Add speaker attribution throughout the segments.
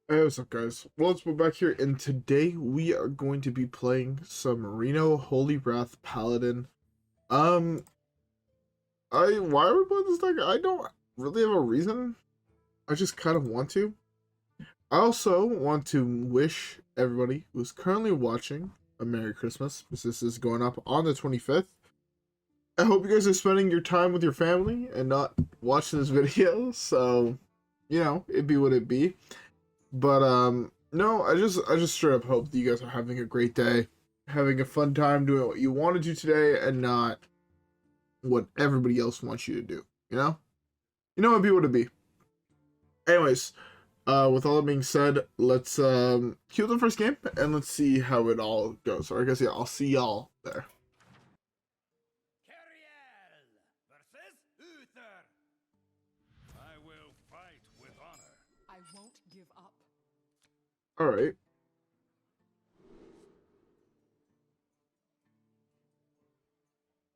Speaker 1: Hey, what's up, guys? Well, let's move back here, and today we are going to be playing some Reno Holy Wrath Paladin. Um, why are we playing this deck? I don't really have a reason. I just kind of want to. I also want to wish everybody who's currently watching a Merry Christmas, because this is going up on the 25th. I hope you guys are spending your time with your family and not watching this video, so, you know, it'd be what it be. But no, I just straight up hope that you guys are having a great day, having a fun time doing what you want to do today and not what everybody else wants you to do, you know? It'd be what it be. Anyways, with all that being said, let's cue the first game and let's see how it all goes. Or I guess yeah, I'll see y'all there. All right.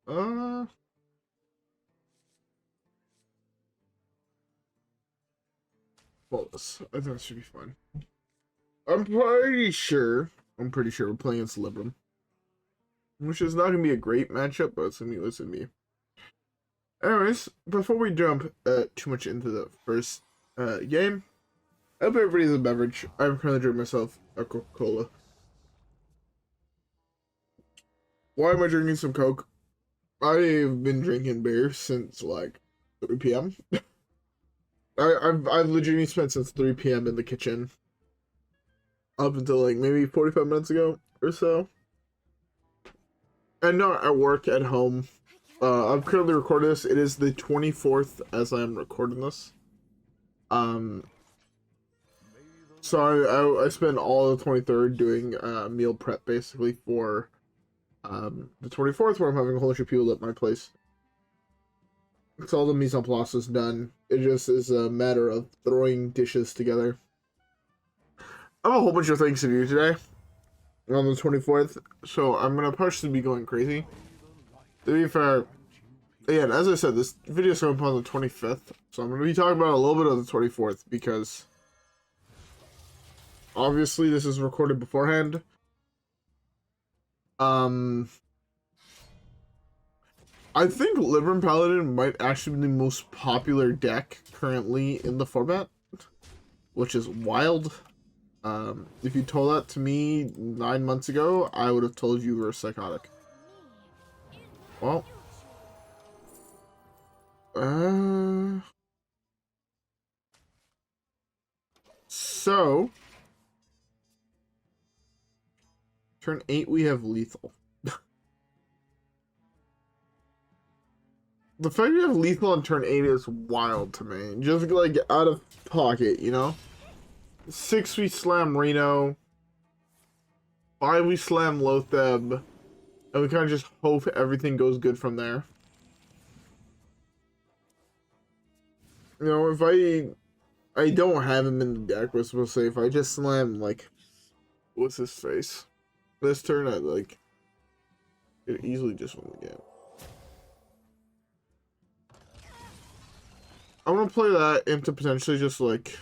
Speaker 1: Well, I think it should be fun. I'm pretty sure we're playing against Libram, which is not gonna be a great matchup, but it's gonna be. Anyways, before we jump too much into the first game, I hope everybody has a beverage. I'm currently drinking myself a Coca-Cola. Why am I drinking some Coke? I've been drinking beer since like 3 p.m. I've legitimately spent since 3 p.m. in the kitchen up until like maybe 45 minutes ago or so. And not at work, at home. I'm currently recording this. It is the 24th as I am recording this. So I spent all the 23rd doing meal prep basically for the 24th, where I'm having a whole bunch of people at my place. It's all the mise en place is done. It just is a matter of throwing dishes together. I have a whole bunch of things to do today on the 24th, so I'm gonna partially be going crazy. To be fair, again, as I said, this video is going up on the 25th, so I'm gonna be talking about a little bit of the 24th because obviously this is recorded beforehand. I think Libram Paladin might actually be the most popular deck currently in the format, which is wild. If you told that to me 9 months ago, I would have told you were psychotic. Well, so turn 8 we have lethal. The fact you have lethal on turn 8 is wild to me. Just like out of pocket, you know? 6 we slam Reno. 5 we slam Loatheb. And we kind of just hope everything goes good from there. You know, if I don't have him in the deck, I was supposed to say, if I just slam, like, what's his face? This turn, I, like, could easily just win the game. I'm gonna play that into potentially just, like,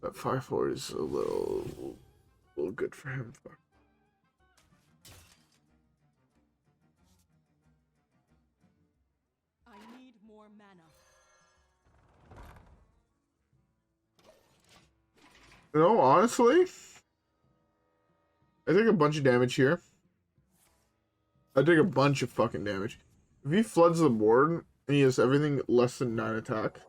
Speaker 1: that 5-4 is a little good for him.
Speaker 2: I need more mana.
Speaker 1: You know, honestly, I take a bunch of damage here. I take a bunch of fucking damage. If he floods the board and he has everything less than 9 attack.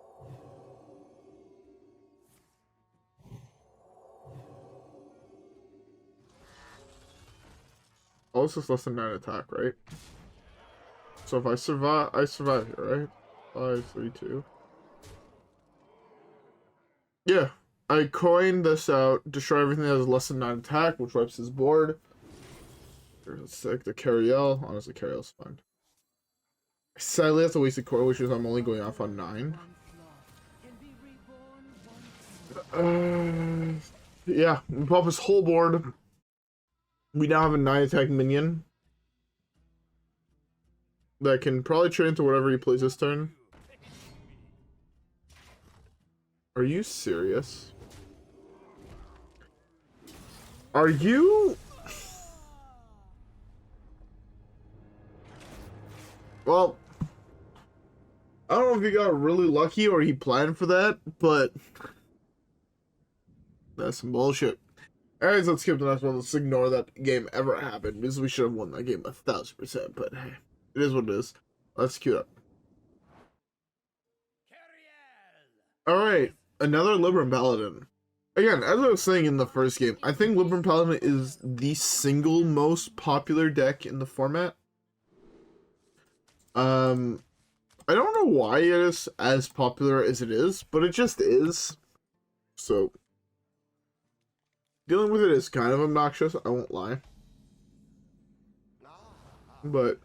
Speaker 1: Oh, this is less than 9 attack, right? So if I survive here, right? 5, 3, 2. Yeah. I coin this out, destroy everything that has less than 9 attack, which wipes his board. Let's take the Carriel. Honestly, Carriel's fine. I sadly have to waste a core, which is I'm only going off on 9. Yeah, we pop his whole board. We now have a 9 attack minion that can probably turn into whatever he plays this turn. Are you serious? Are you? Well, I don't know if he got really lucky or he planned for that, but that's some bullshit. Alright, so let's skip the next one. Let's ignore that game ever happened, because we should have won that game 1000%, but hey, it is what it is. Let's queue up. Alright, another Libram Paladin. Again, as I was saying in the first game, I think Libram Paladin is the single most popular deck in the format. I don't know why it is as popular as it is, but it just is. So, dealing with it is kind of obnoxious, I won't lie. But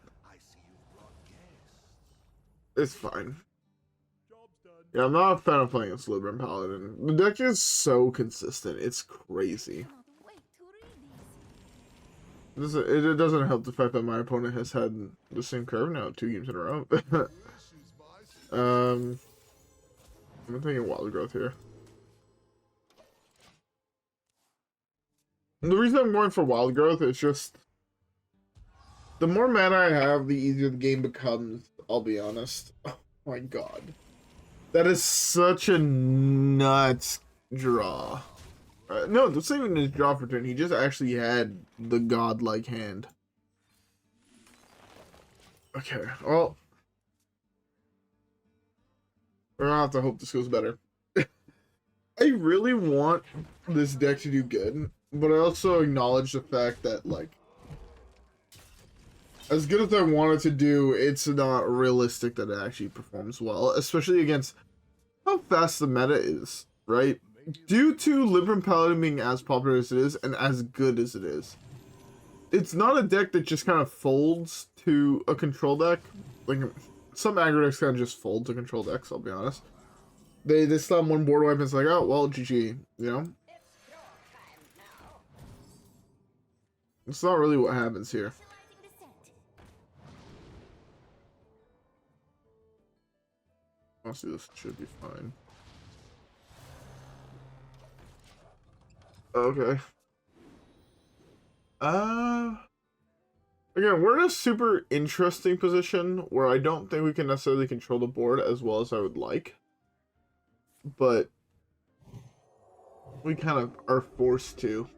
Speaker 1: it's fine. Yeah, I'm not a fan of playing as Libram Paladin. The deck is so consistent, it's crazy. It doesn't help the fact that my opponent has had the same curve now 2 games in a row. I'm thinking Wild Growth here. The reason I'm going for Wild Growth is just the more mana I have, the easier the game becomes, I'll be honest. Oh my god. That is such a nuts draw. No, this ain't even his draw for turn. He just actually had the godlike hand. Okay, well. We're gonna have to hope this goes better. I really want this deck to do good, but I also acknowledge the fact that, like, as good as I want it to do, it's not realistic that it actually performs well, especially against how fast the meta is, right? Due to Libram Paladin being as popular as it is and as good as it is, it's not a deck that just kind of folds to a control deck. Like, some aggro decks kind of just fold to control decks, I'll be honest. They slam one board wipe and it's like, oh, well, GG, you know? It's not really what happens here. Honestly, this should be fine. Okay. Again, we're in a super interesting position where I don't think we can necessarily control the board as well as I would like. But we kind of are forced to.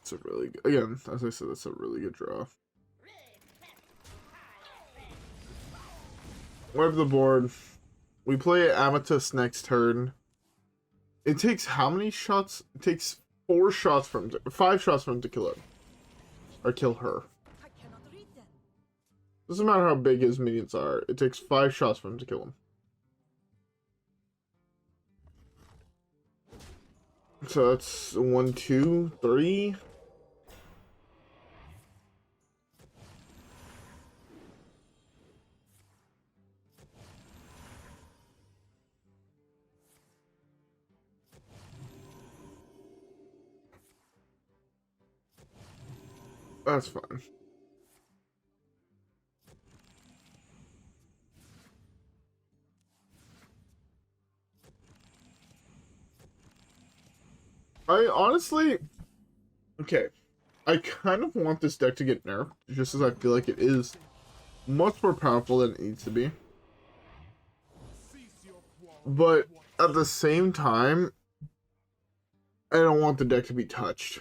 Speaker 1: It's a really good, again, as I said, it's a really good draw. Wipe the board. We play Amethyst next turn. It takes how many shots? It takes 5 shots from him to kill it. Or kill her. Doesn't matter how big his minions are. It takes 5 shots for him to kill him. So that's 1, 2, 3. That's fine. I honestly, okay, I kind of want this deck to get nerfed, just as I feel like it is much more powerful than it needs to be. But at the same time, I don't want the deck to be touched.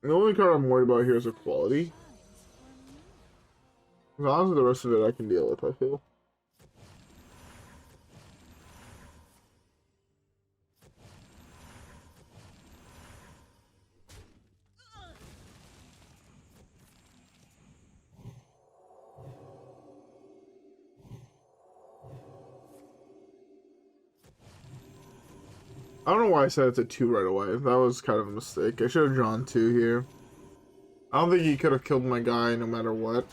Speaker 1: The only card I'm worried about here is Equality. As long as the rest of it I can deal with, I feel. I don't know why I said it's a 2 right away. That was kind of a mistake. I should have drawn 2 here. I don't think he could have killed my guy no matter what.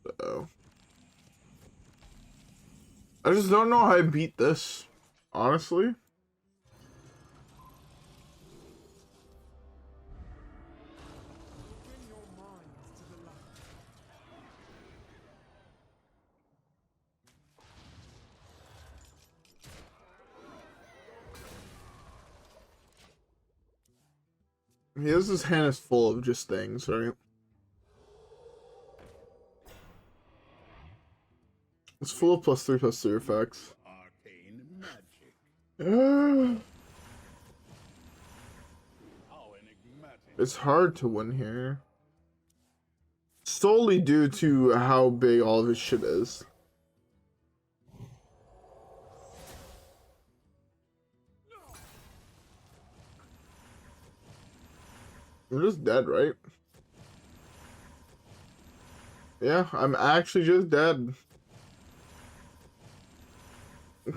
Speaker 1: Uh-oh. I I just don't know how I beat this, honestly. He has his hand is full of just things, right? It's full of +3/+3 effects.
Speaker 3: Arcane magic. How enigmatic.
Speaker 1: It's hard to win here. Solely due to how big all of his shit is. I'm just dead, right? Yeah, I'm actually just dead.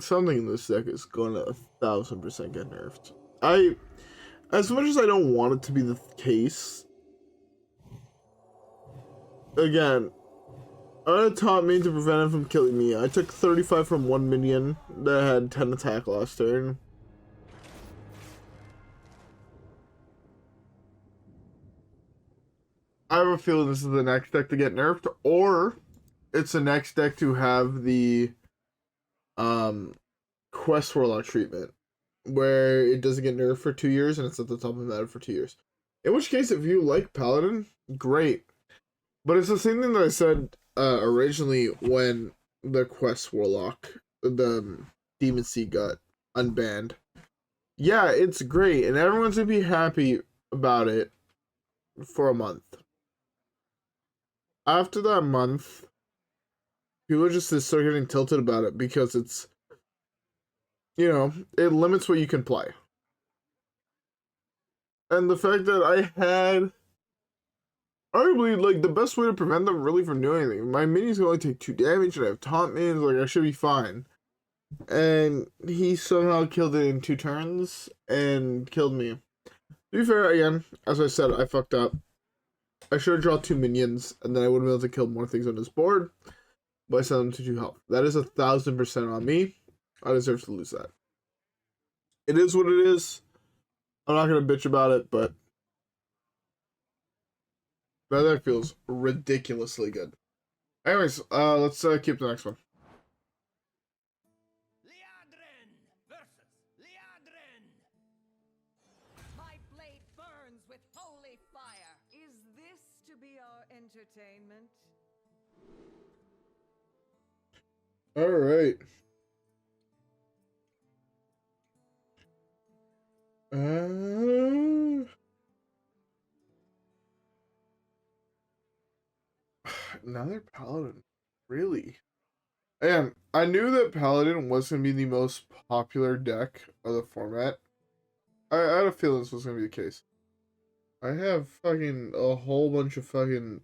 Speaker 1: Something in this deck is gonna 1000% get nerfed. As much as I don't want it to be the case, again, I taught me to prevent him from killing me. I took 35 from one minion that had 10 attack last turn. I have a feeling this is the next deck to get nerfed, or it's the next deck to have the Quest Warlock treatment, where it doesn't get nerfed for 2 years and it's at the top of the meta for 2 years. In which case, if you like Paladin, great. But it's the same thing that I said originally when the Quest Warlock, the Demon Seed got unbanned. Yeah, it's great, and everyone's gonna be happy about it for a month. After that month, people just start getting tilted about it because it's, you know, it limits what you can play. And the fact that I had, arguably, like, the best way to prevent them really from doing anything. My minions can only take 2 damage, and I have taunt minions, like, I should be fine. And he somehow killed it in 2 turns, and killed me. To be fair, again, as I said, I fucked up. I should have drawn 2 minions, and then I would have been able to kill more things on this board, but I sent them to 2 health. That is 1000% on me. I deserve to lose that. It is what it is. I'm not going to bitch about it, but that feels ridiculously good. Anyways, let's keep the next one.
Speaker 2: Liadrin versus Liadrin. My blade burns with holy fire.
Speaker 4: Is this to be our entertainment?
Speaker 1: All right. Another Paladin, really? And I knew that Paladin was going to be the most popular deck of the format. I had a feeling this was going to be the case. I have fucking a whole bunch of fucking...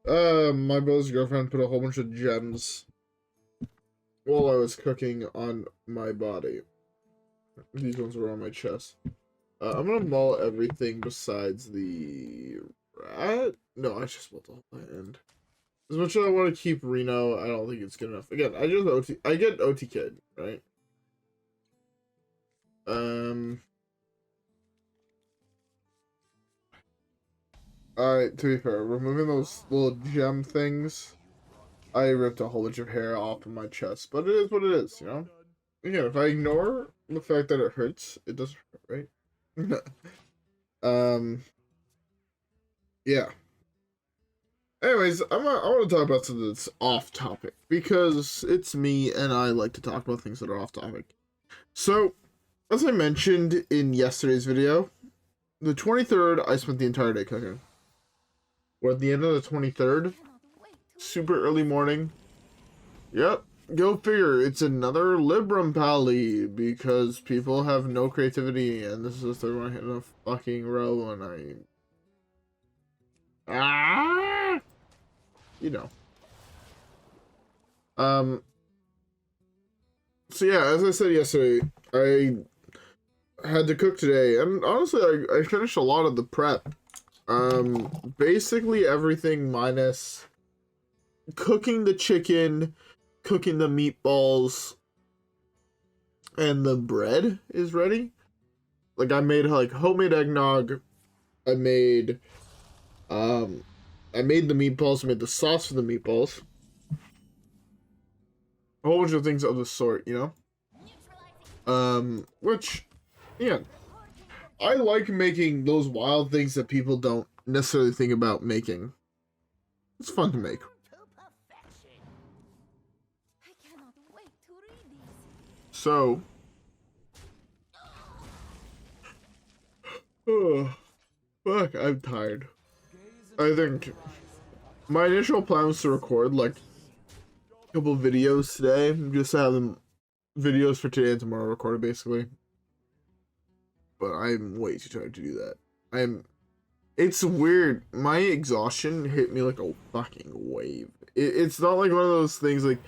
Speaker 1: my brother's girlfriend put a whole bunch of gems while I was cooking on my body. These ones were on my chest. I'm gonna maul everything besides the rat. No, I just mauled all that end. As much as I want to keep Reno, I don't think it's good enough. Again, I get OTK, right? Alright, to be fair, removing those little gem things, I ripped a whole bunch of hair off of my chest. But it is what it is, you know? Again, if I ignore the fact that it hurts, it doesn't hurt, right? Yeah. Anyways, I want to talk about something that's off topic, because it's me and I like to talk about things that are off topic. So, as I mentioned in yesterday's video, the 23rd, I spent the entire day cooking. We're at the end of the 23rd, super early morning. Yep, go figure, it's another Libram Paladin, because people have no creativity, and this is the third one I hit in a fucking row, and you know. So yeah, as I said yesterday, I had to cook today, and honestly, I finished a lot of the prep. Basically everything minus cooking the chicken, cooking the meatballs and the bread is ready. Like I made like homemade eggnog. I made the meatballs, I made the sauce for the meatballs. A whole bunch of things of the sort, you know? Which, yeah. I like making those wild things that people don't necessarily think about making. It's fun to make.
Speaker 5: I cannot wait to read these.
Speaker 1: So, oh, fuck, I'm tired. I think my initial plan was to record like a couple videos today, just to have them videos for today and tomorrow recorded basically. But I'm way too tired to do that. It's weird. My exhaustion hit me like a fucking wave. It's not like one of those things like,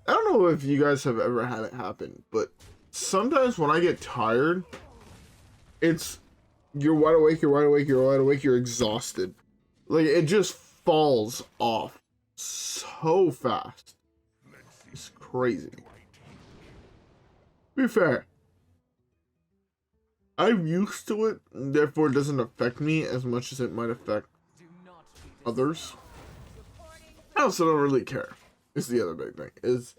Speaker 1: I don't know if you guys have ever had it happen, but sometimes when I get tired, it's, you're wide awake, you're exhausted. Like, it just falls off so fast. It's crazy. To be fair, I'm used to it, therefore it doesn't affect me as much as it might affect others. I also don't really care. It's the other big thing. Is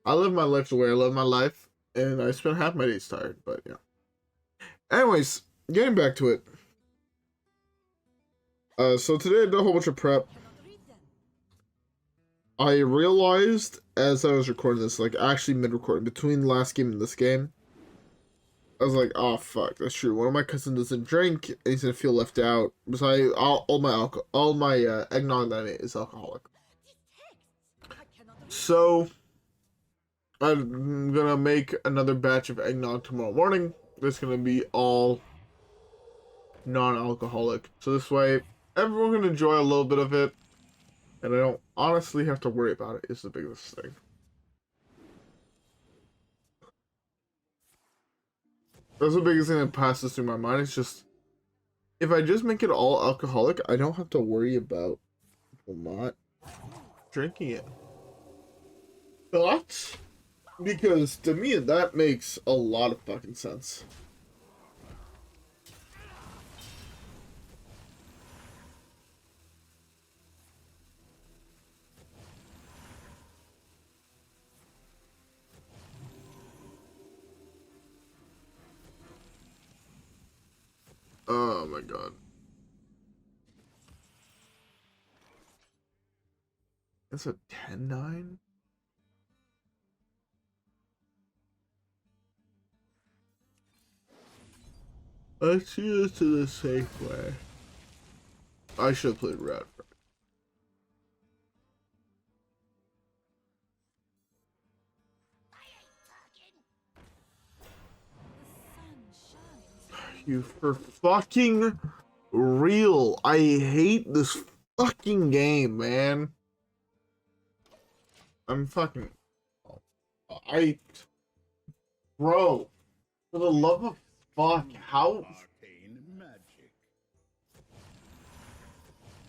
Speaker 1: I live my life the way I live my life, and I spend half my days tired, but yeah. Anyways, getting back to it. So today I did a whole bunch of prep. I realized as I was recording this, like actually mid-recording, between the last game and this game, I was like, oh fuck, that's true. One of my cousins doesn't drink, and he's gonna feel left out. Besides, all my eggnog that I made is alcoholic. So I'm gonna make another batch of eggnog tomorrow morning. It's gonna be all non-alcoholic. So this way, everyone can enjoy a little bit of it, and I don't honestly have to worry about it. Is the biggest thing. That's the biggest thing that passes through my mind. It's just, if I just make it all alcoholic, I don't have to worry about people not drinking it. Thoughts? Because to me, that makes a lot of fucking sense. Oh my god. That's a 10-9? Let's do this to the safe way. I should have played red. You for fucking real. I hate this fucking game, man. I'm fucking... Bro. For the love of fuck, how...
Speaker 3: Arcane magic.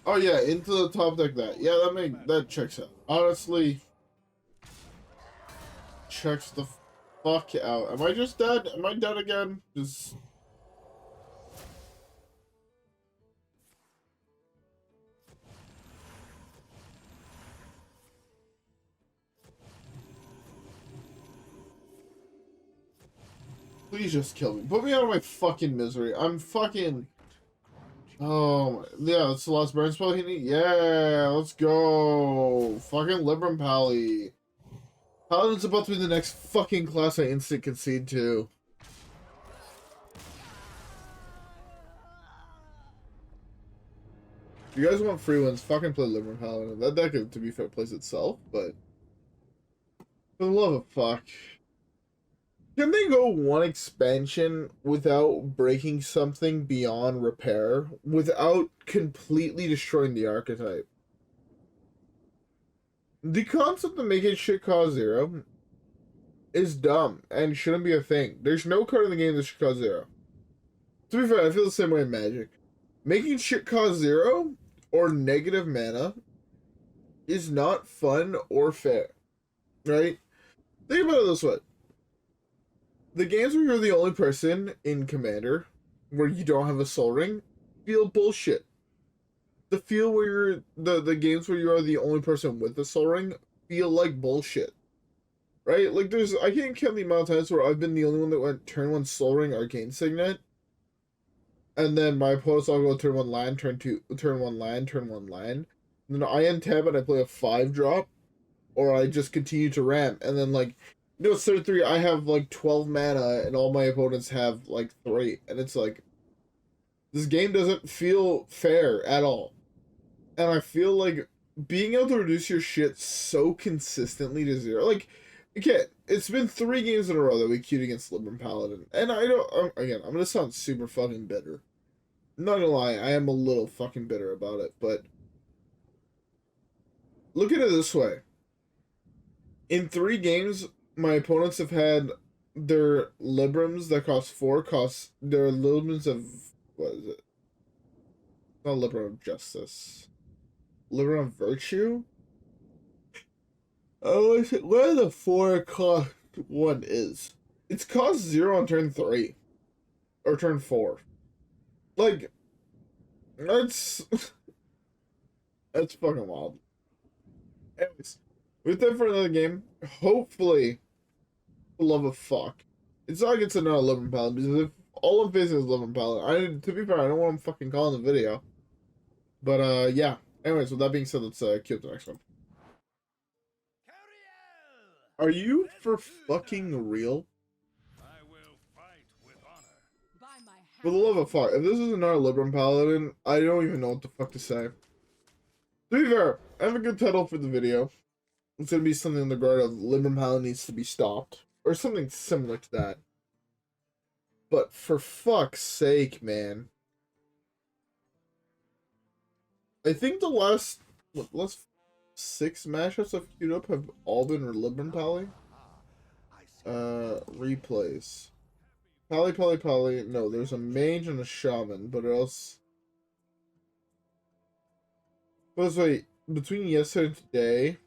Speaker 1: Oh yeah, into the top deck that. Yeah, that checks out. Honestly... Checks the fuck out. Am I just dead? Am I dead again? Just... Please just kill me. Put me out of my fucking misery. I'm fucking... Oh, yeah, that's the last burn spell he needs? Yeah, let's go. Fucking Libram Paladin. Paladin's about to be the next fucking class I instant concede to. If you guys want free wins, fucking play Libram Paladin. That deck, to be fair, plays itself, but... For the love of fuck. Can they go one expansion without breaking something beyond repair? Without completely destroying the archetype? The concept of making shit cost 0 is dumb and shouldn't be a thing. There's no card in the game that should cost 0. To be fair, I feel the same way in Magic. Making shit cost 0 or negative mana is not fun or fair. right? Think about it this way. The games where you're the only person in Commander, where you don't have a soul ring, feel bullshit. The feel where you're the games where you are the only person with a soul ring feel like bullshit. Right? Like I can't count the amount of times where I've been the only one that went turn 1 soul ring arcane signet. And then my opponents all go turn 1 land, turn 2 turn 1 land, turn 1 land. And then I untap and I play a 5-drop. Or I just continue to ramp. And then like it's turn 3, I have like 12 mana and all my opponents have like 3. And it's like this game doesn't feel fair at all. And I feel like being able to reduce your shit so consistently to 0, like, okay, it's been 3 games in a row that we queued against Libram Paladin, and I don't, again, I'm gonna sound super fucking bitter. I'm not gonna lie, I am a little fucking bitter about it, but look at it this way. In 3 games, my opponents have had their Librams that cost 4, their Librams of, what is it? Not Libram of Justice. Libram of Virtue? Oh, where the 4 cost 1 is? It's cost 0 on turn 3. Or turn 4. Like, that's... that's fucking wild. Anyways, with that for another game, hopefully, for the love of fuck, it's not like it's another Libram Paladin, because if all I'm facing is Libram Paladin, to be fair, I don't want to fucking call in the video. But, yeah. Anyways, with that being said, let's cue up the next one. Are you for fucking real?
Speaker 3: I will fight with honor.
Speaker 4: By my
Speaker 1: For the love of fuck, if this is another Libram Paladin, I don't even know what the fuck to say. To be fair, I have a good title for the video. It's gonna be something in the regard of Libram Paladin needs to be stopped. Or something similar to that. But for fuck's sake, man. I think the last 6 matchups I've queued up have all been Libram Pally. Replays. Pally. No, there's a mage and a shaman, but else. But wait, between yesterday and today.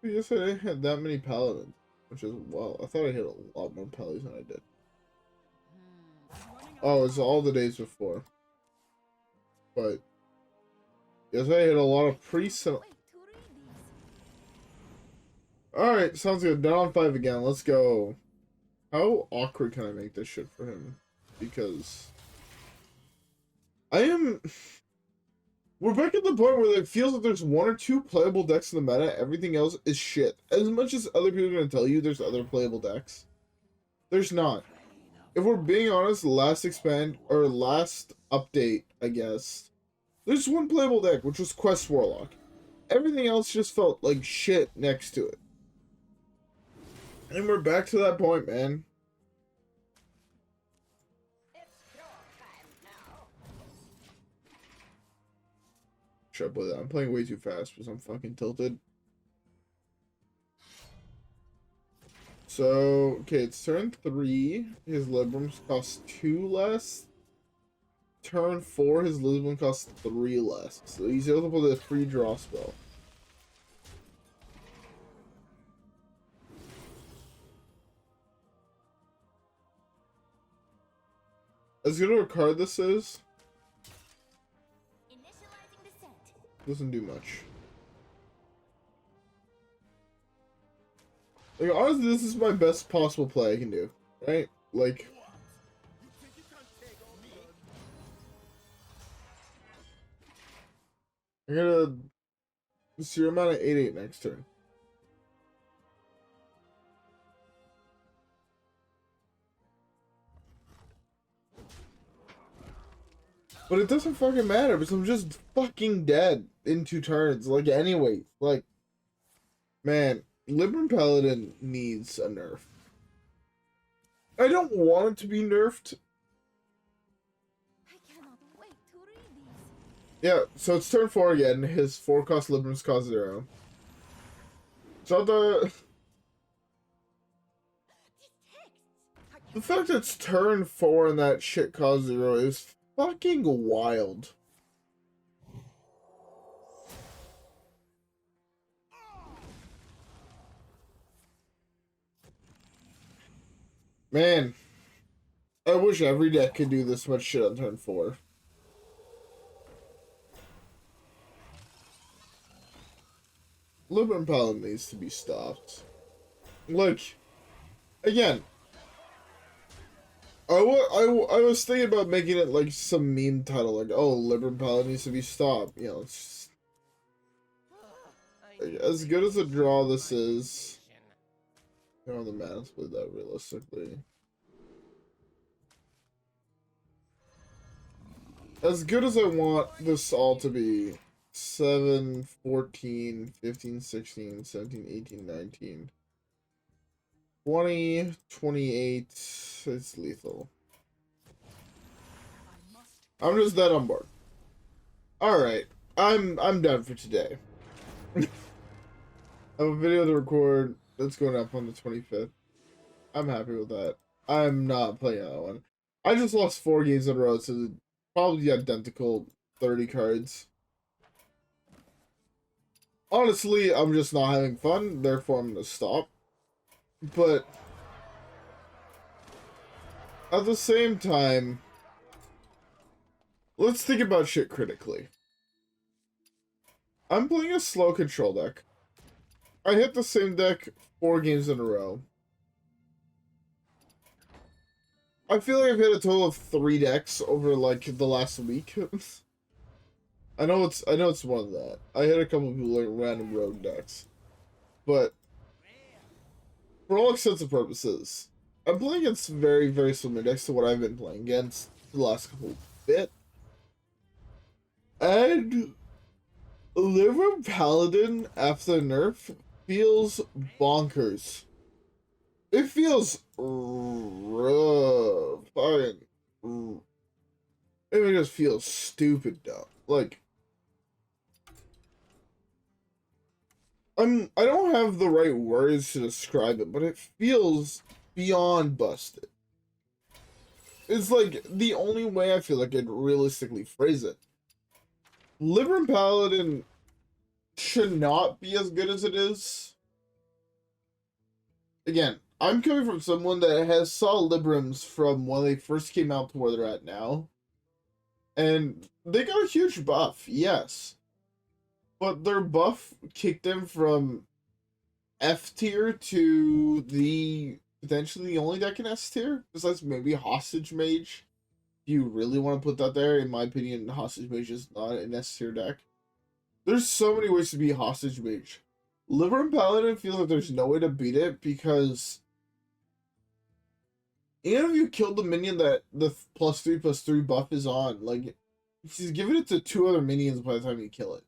Speaker 1: Yesterday I didn't have that many paladins, which is wow. I thought I hit a lot more Pallys than I did. Oh, it's all the days before. But yes, I hit a lot of priests. Alright, sounds good. Down on 5 again. Let's go. How awkward can I make this shit for him? Because we're back at the point where it feels like there's 1 or 2 playable decks in the meta. Everything else is shit. As much as other people are going to tell you there's other playable decks, there's not. If we're being honest, last update, I guess, there's 1 playable deck, which was Quest Warlock. Everything else just felt like shit next to it. And we're back to that point, man. Should I play that? I'm playing way too fast because I'm fucking tilted. So, okay, it's turn 3. His Librams cost 2 less. Turn 4, his Libram costs 3 less. So he's able to play the free draw spell. As good of a card this is,
Speaker 5: Initializing descent.
Speaker 1: doesn't do much. Like, honestly, this is my best possible play I can do, right? Like, I'm gonna zero amount of 8/8 next turn. But it doesn't fucking matter because I'm just fucking dead in 2 turns. Like, anyway, like, man, Libram Paladin needs a nerf. I don't want it to be nerfed.
Speaker 5: I cannot wait to read these.
Speaker 1: Yeah, so it's turn 4 again. His 4 cost Librams cost 0. So the fact that it's turn 4 and that shit cost 0 is fucking wild. Man, I wish every deck could do this much shit on turn 4. Libram Paladin needs to be stopped. Like, again, I was thinking about making it like some meme title, like, oh, Libram Paladin needs to be stopped. You know, it's like, as good as a draw this is. I don't know the mana split that realistically. As good as I want this all to be, 7, 14, 15, 16, 17, 18, 19, 20, 28, it's lethal. I'm just that on board. Alright, I'm done for today. I have a video to record that's going up on the 25th. I'm happy with that. I'm not playing that one. I just lost 4 games in a row to probably identical 30 cards. Honestly, I'm just not having fun, therefore I'm going to stop. But at the same time, let's think about shit critically. I'm playing a slow control deck. I hit the same deck 4 games in a row. I feel like I've hit a total of 3 decks over like the last week. I know it's more than that. I hit a couple of people like random road decks. But for all intents and purposes, I'm playing against very, very similar decks to what I've been playing against the last couple of bit. And Libram Paladin after nerf feels bonkers. It feels rough. It just feels stupid dumb. Like, I don't have the right words to describe it, but it feels beyond busted. It's like the only way I feel like I'd realistically phrase it. Libram Paladin should not be as good as it is. Again, I'm coming from someone that has saw Librams from when they first came out to where they're at now. And they got a huge buff, yes. But their buff kicked them from F tier to the potentially the only deck in S tier. Besides maybe Hostage Mage. If you really want to put that there, in my opinion, Hostage Mage is not an S tier deck. There's so many ways to beat Hostage Mage. Libram Paladin feels like there's no way to beat it because even if you killed the minion that the +3/+3 buff is on, like, she's giving it to 2 other minions by the time you kill it.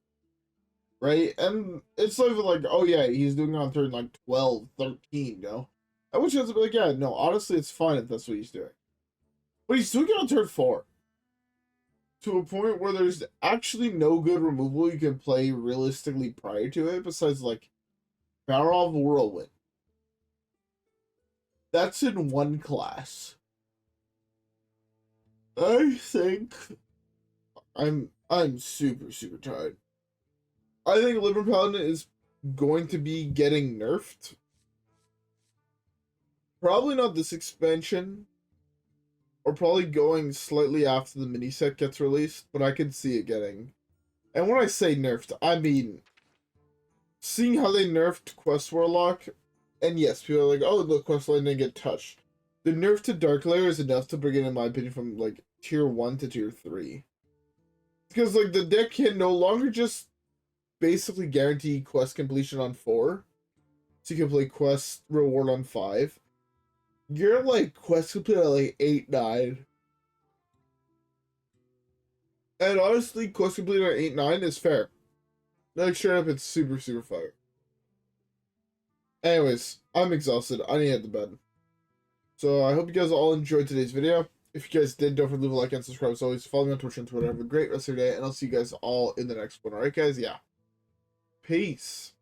Speaker 1: Right? And it's sort of like, oh yeah, he's doing it on turn like 12, 13, you know? I wish I was like, yeah, no, honestly, it's fine if that's what he's doing. But he's doing it on turn 4. To a point where there's actually no good removal you can play realistically prior to it, besides like Barov Whirlwind. That's in one class. I think I'm super, super tired. I think Libram Paladin is going to be getting nerfed. Probably not this expansion. Or probably going slightly after the mini set gets released, but I can see it getting. And when I say nerfed, I mean seeing how they nerfed Quest Warlock, and yes, people are like, oh, the Quest line didn't get touched. The nerf to Dark Layer is enough to bring it, in my opinion, from like tier 1 to tier 3. Because like the deck can no longer just basically guarantee quest completion on 4. So you can play quest reward on 5. You're like quest complete at like 8, 9. And honestly, quest complete at 8, 9 is fair. Like, straight up, it's super, super fire. Anyways, I'm exhausted. I need to head to bed. So I hope you guys all enjoyed today's video. If you guys did, don't forget to leave a like and subscribe as always. Follow me on Twitch and Twitter. Have a great rest of your day, and I'll see you guys all in the next one. Alright, guys? Yeah. Peace.